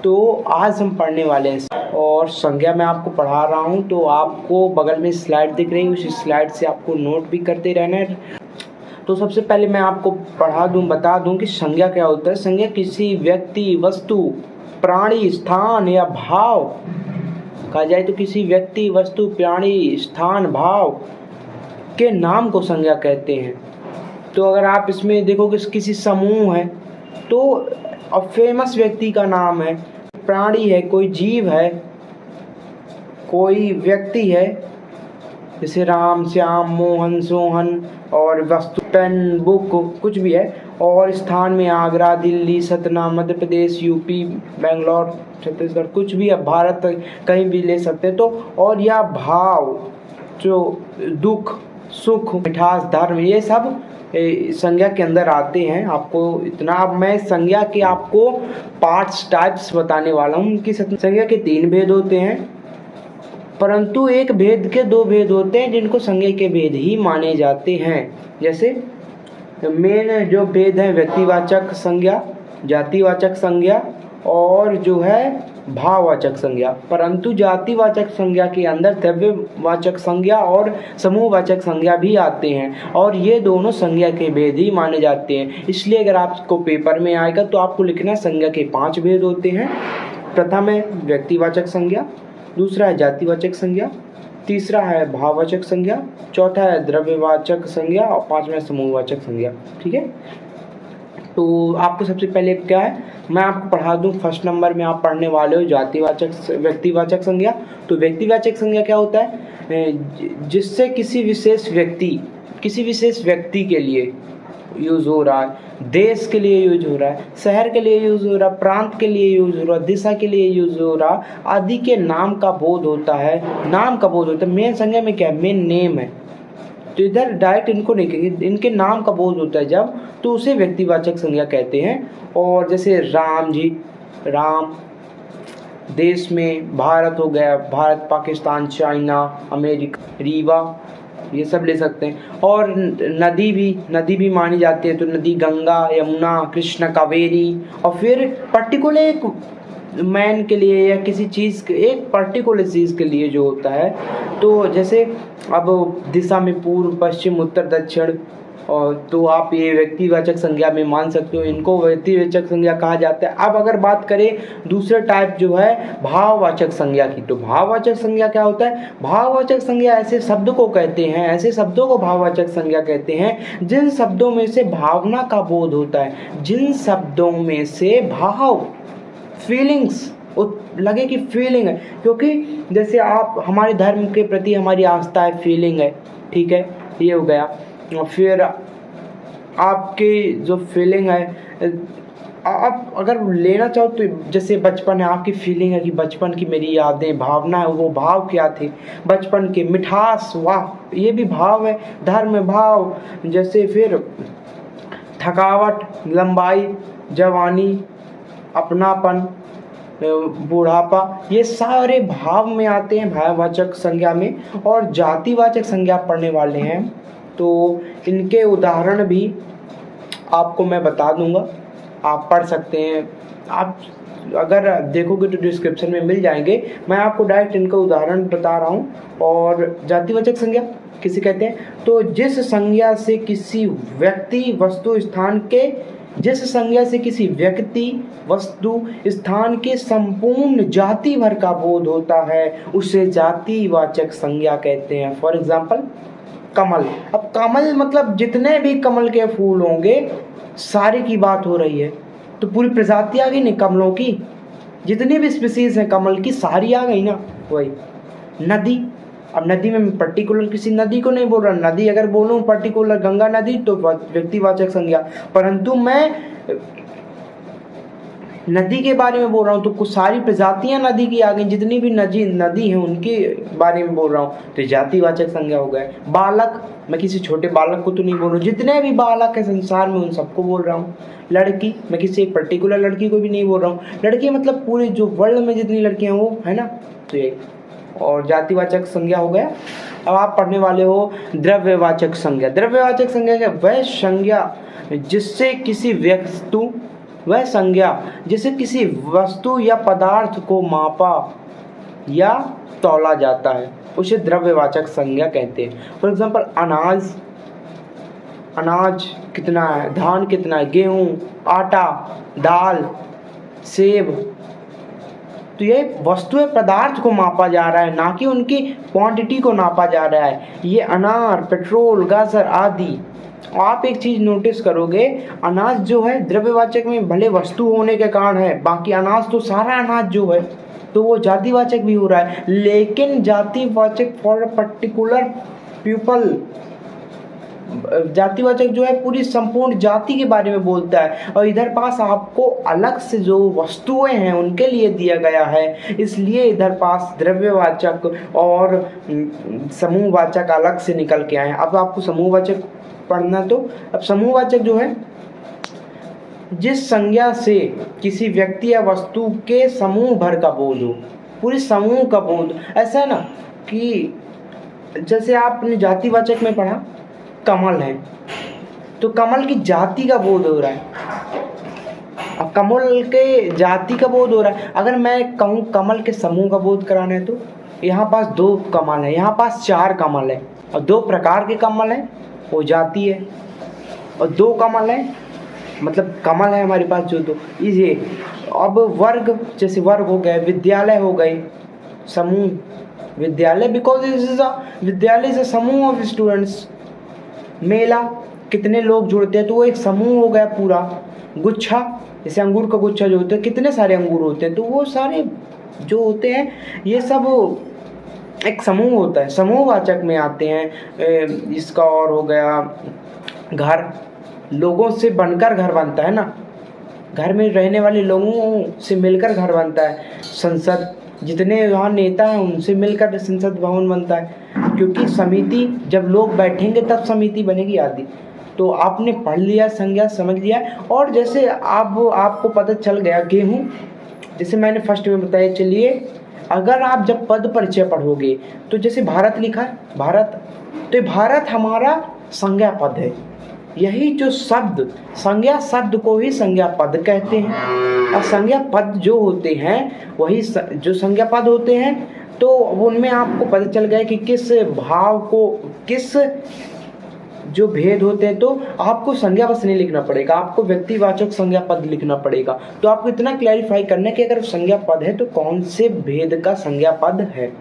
तो आज हम पढ़ने वाले हैं और संज्ञा मैं आपको पढ़ा रहा हूँ, तो आपको बगल में स्लाइड दिख रही है, उस स्लाइड से आपको नोट भी करते रहना है। तो सबसे पहले मैं आपको बता दूं कि संज्ञा क्या होता है। संज्ञा किसी व्यक्ति, वस्तु, प्राणी, स्थान या भाव, कहा जाए तो किसी व्यक्ति, वस्तु, प्राणी, स्थान, भाव के नाम को संज्ञा कहते हैं। तो अगर आप इसमें देखोगे किसी समूह है तो अब फेमस व्यक्ति का नाम है, प्राणी है, कोई जीव है, कोई व्यक्ति है जैसे राम, श्याम, मोहन, सोहन, और वस्तु पेन, बुक, कुछ भी है। और स्थान में आगरा, दिल्ली, सतना, मध्य प्रदेश, यूपी, बेंगलोर, छत्तीसगढ़, कुछ भी है, भारत कहीं भी ले सकते हैं। तो और यह भाव जो दुख, सुख, मिठास, धर्म, ये सब संज्ञा के अंदर आते हैं। आपको इतना, अब मैं संज्ञा के आपको पार्ट्स, टाइप्स बताने वाला हूँ। उनकी संज्ञा के 3 भेद होते हैं, परंतु एक भेद के 2 भेद होते हैं जिनको संज्ञा के भेद ही माने जाते हैं। जैसे मेन जो भेद है व्यक्तिवाचक संज्ञा, जातिवाचक संज्ञा और जो है भाववाचक संज्ञा। परंतु जातिवाचक संज्ञा के अंदर द्रव्यवाचक संज्ञा और समूहवाचक संज्ञा भी आते हैं, और ये दोनों संज्ञा के भेद ही माने जाते हैं। इसलिए अगर आपको पेपर में आएगा तो आपको लिखना संज्ञा के 5 भेद होते हैं। प्रथम है व्यक्तिवाचक संज्ञा, दूसरा है जातिवाचक संज्ञा, तीसरा है भाववाचक संज्ञा, चौथा है द्रव्यवाचक संज्ञा और 5वां समूहवाचक संज्ञा। ठीक है, तो आपको सबसे पहले क्या है मैं आपको पढ़ा दूं। फर्स्ट नंबर में आप पढ़ने वाले हो जातिवाचक, व्यक्तिवाचक संज्ञा। तो व्यक्तिवाचक संज्ञा क्या होता है, जिससे किसी विशेष व्यक्ति के लिए यूज हो रहा है, देश के लिए यूज हो रहा है, शहर के लिए यूज हो रहा है, प्रांत के लिए यूज हो रहा है, दिशा के लिए यूज हो रहा आदि के नाम का बोध होता है। मेन संज्ञा में क्या है, मेन नेम है, तो इधर डायरेक्ट इनको नहीं कहेंगे, इनके नाम का बोध होता है जब, तो उसे व्यक्तिवाचक संज्ञा कहते हैं। और जैसे राम जी, राम, देश में भारत हो गया, भारत, पाकिस्तान, चाइना, अमेरिका, रीवा, ये सब ले सकते हैं। और नदी भी मानी जाती है, तो नदी गंगा, यमुना, कृष्णा, कावेरी। और फिर पर्टिकुलर एक मैन के लिए या किसी चीज़ के, एक पर्टिकुलर चीज़ के लिए जो होता है, तो जैसे अब दिशा में पूर्व, पश्चिम, उत्तर, दक्षिण, और तो आप ये व्यक्तिवाचक संज्ञा में मान सकते हो, इनको व्यक्तिवाचक संज्ञा कहा जाता है। अब अगर बात करें दूसरे टाइप जो है भाववाचक संज्ञा की, तो भाववाचक संज्ञा क्या होता है, भाववाचक संज्ञा ऐसे शब्द को कहते हैं, ऐसे शब्दों को भाववाचक संज्ञा कहते हैं जिन शब्दों में से भावना का बोध होता है, जिन शब्दों में से भाव, फीलिंग्स लगे कि फीलिंग है। क्योंकि जैसे आप, हमारे धर्म के प्रति हमारी आस्था है, फीलिंग है, ठीक है, ये हो गया। फिर आपकी जो फीलिंग है, आप अगर लेना चाहो तो जैसे बचपन है, आपकी फीलिंग है कि बचपन की मेरी यादें, भावना है, वो भाव क्या थे, बचपन के, मिठास, वाह, ये भी भाव है, धर्म भाव। जैसे फिर थकावट, लंबाई, जवानी, अपनापन, बुढ़ापा, ये सारे भाव में आते हैं भाववाचक संज्ञा में। और जातिवाचक संज्ञा पढ़ने वाले हैं तो इनके उदाहरण भी आपको मैं बता दूंगा, आप पढ़ सकते हैं। आप अगर देखोगे तो डिस्क्रिप्शन में मिल जाएंगे, मैं आपको डायरेक्ट इनका उदाहरण बता रहा हूँ। और जातिवाचक संज्ञा किसे कहते हैं, तो जिस संज्ञा से किसी व्यक्ति, वस्तु, स्थान के, जिस संज्ञा से किसी व्यक्ति, वस्तु, स्थान के संपूर्ण जाति भर का बोध होता है, उसे जातिवाचक संज्ञा कहते हैं। फॉर एग्जाम्पल कमल। अब कमल मतलब जितने भी कमल के फूल होंगे सारे की बात हो रही है, तो पूरी प्रजाति आ गई ना कमलों की, जितनी भी स्पीसीज है कमल की सारी आ गई ना। वही नदी, अब नदी में पर्टिकुलर किसी नदी को नहीं बोल रहा, नदी अगर बोलूँ पर्टिकुलर गंगा नदी तो व्यक्तिवाचक संज्ञा, परंतु मैं नदी के बारे में बोल रहा हूँ तो कुछ सारी प्रजातियां नदी की आ गई, जितनी भी नदी हैं उनके बारे में बोल रहा हूँ, तो जातिवाचक संज्ञा हो गए। बालक, मैं किसी छोटे बालक को तो नहीं बोल रहा हूँ, जितने भी बालक है संसार में उन सबको बोल रहा हूँ। लड़की, मैं किसी एक पर्टिकुलर लड़की को भी नहीं बोल रहा हूँ, लड़की मतलब पूरे जो वर्ल्ड में जितनी लड़कियाँ वो है ना, तो ये और जातिवाचक संज्ञा हो गया। अब आप पढ़ने वाले हो द्रव्यवाचक संज्ञा। द्रव्यवाचक संज्ञा क्या, वह संज्ञा जिससे किसी वस्तु, वह संज्ञा जिसे किसी वस्तु या पदार्थ को मापा या तौला जाता है उसे द्रव्यवाचक संज्ञा कहते हैं। फॉर एग्जाम्पल अनाज कितना है, धान कितना है, गेहूँ, आटा, दाल, सेब। तो ये वस्तुएं पदार्थ को मापा जा रहा है, ना कि उनकी क्वांटिटी को नापा जा रहा है। ये अनार, पेट्रोल, गाजर आदि। आप एक चीज़ नोटिस करोगे, अनाज जो है द्रव्यवाचक में भले वस्तु होने के कारण है, बाकी अनाज तो सारा अनाज जो है तो वो जातिवाचक भी हो रहा है। लेकिन जातिवाचक फॉर पर्टिकुलर पीपल, जातिवाचक जो है पूरी संपूर्ण जाति के बारे में बोलता है। और इधर पास आपको अलग से जो वस्तुएं हैं उनके लिए दिया गया है, इसलिए इधर पास द्रव्यवाचक और समूहवाचक अलग से निकल के आए हैं। अब आपको समूहवाचक पढ़ना, तो अब समूहवाचक जो है जिस संज्ञा से किसी व्यक्ति या वस्तु के समूह भर का बोध हो, पूरे समूह का बोध। ऐसा है ना कि जैसे आपने जातिवाचक में पढ़ा कमल है, तो कमल की जाति का बोध हो रहा है। अब कमल के जाति का बोध हो रहा है। अगर मैं कहूँ कमल के समूह का बोध कराना है, तो यहाँ पास 2 कमल है, यहाँ पास 4 कमल है, और 2 प्रकार के कमल है, वो जाति है। और 2 कमल है, मतलब कमल है हमारे पास जो 2। ये अब वर्ग, जैसे वर्ग हो गए, विद्यालय हो गए, समूह विद्यालय, बिकॉज विद्यालय इज अ समूह ऑफ स्टूडेंट्स। मेला, कितने लोग जुड़ते हैं, तो वो एक समूह हो गया पूरा। गुच्छा, जैसे अंगूर का गुच्छा जो होता है, कितने सारे अंगूर होते हैं, तो वो सारे जो होते हैं ये सब एक समूह होता है, समूहवाचक में आते हैं। इसका और हो गया घर, लोगों से बनकर घर बनता है ना, घर में रहने वाले लोगों से मिलकर घर बनता है। संसद, जितने वहाँ नेता हैं उनसे मिलकर संसद भवन बनता है, क्योंकि समिति, जब लोग बैठेंगे तब समिति बनेगी आदि। तो आपने पढ़ लिया, संज्ञा समझ लिया। और जैसे आपको पता चल गया गेहूँ, जैसे मैंने फर्स्ट में बताया। चलिए, अगर आप जब पद परिचय पढ़ोगे तो जैसे भारत लिखा है, भारत, तो भारत हमारा संज्ञा पद है। यही जो शब्द, संज्ञा शब्द को ही संज्ञा पद कहते हैं। और संज्ञा पद जो होते हैं वही जो संज्ञा पद होते हैं, तो उनमें आपको पता चल गया कि किस भाव को, किस जो भेद होते हैं। तो आपको संज्ञा बस नहीं लिखना पड़ेगा, आपको व्यक्तिवाचक संज्ञा पद लिखना पड़ेगा। तो आपको इतना क्लैरिफाई करना है कि अगर संज्ञा पद है तो कौन से भेद का संज्ञा पद है।